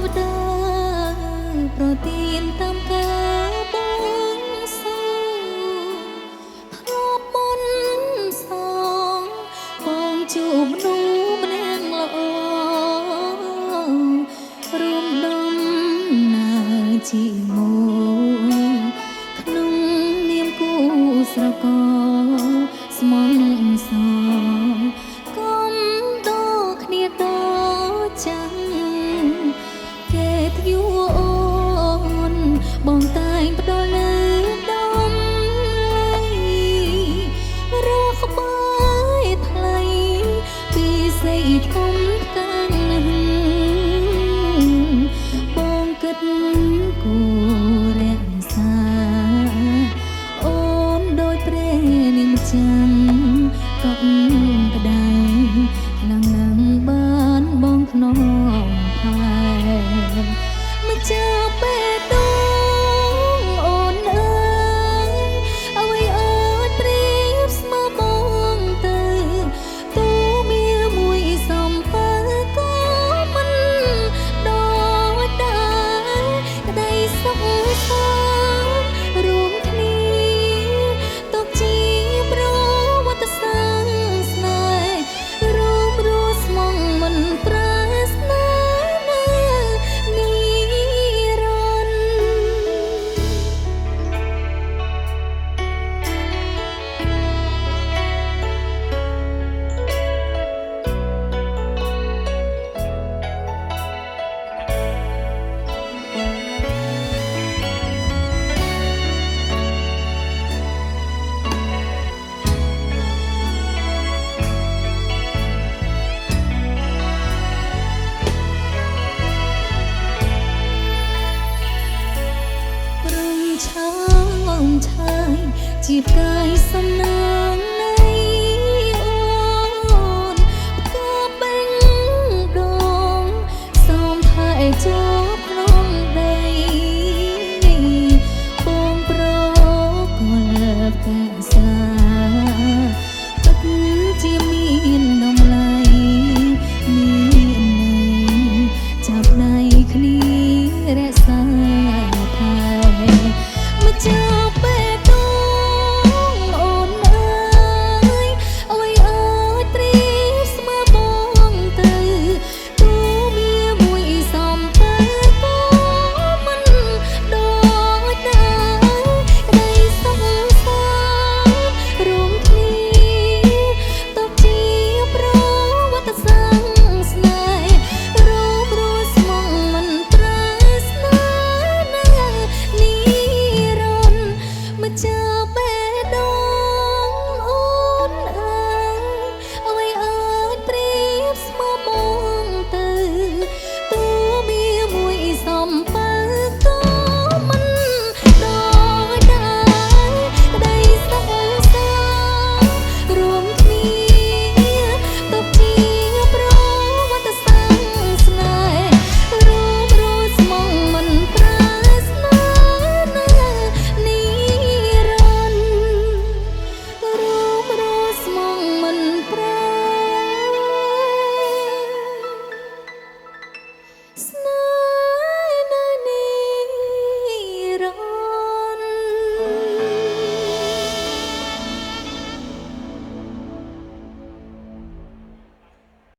វតាប្រទានតាមការបងសួរធ្លាប់មុនសងបងជួបមនុស្សម្នាក់ល្អរួមដំណើរជាមួយក្នុងនាមគូស្រករស្មងសរកុំដោគ្នាដល់ចាំងគេធ្យូអូនបងតែងផ្ដល់នៅដំឡៃរកបាយថ្លៃពីស្អីធំកាំងបងគិតគូរក្សាអូនដោយព្រះនាមចាំងក៏ក្តៅខ្លាំងណាស់បានបងក្នុងផែមកចាប់បេះដូងអូនអើយអ្វីអើយព្រៀបស្មើបងទៅទូមានមួយសំពើក៏មិនដូចដែរក្តីសុខសាន្តរួមគ្នាទុកជាប្រវត្តិសាស្ត្រស្នេហ៍រួមរស់ស្មងមិនប្រាស្នានៅនិរន្តរំឆើងឆើយជាផ្កា